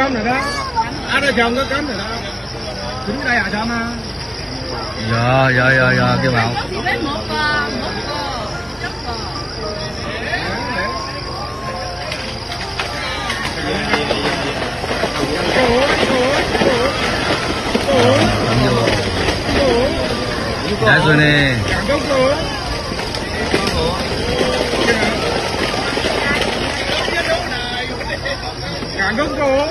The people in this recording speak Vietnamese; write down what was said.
cắm rồi đó. Đây chồng có cắm rồi đó. Đứng đây chồng à. Dạ kêu bảo. Chỉ với một cò, chấm cò. Dạ rồi nè. Càng gốc cô.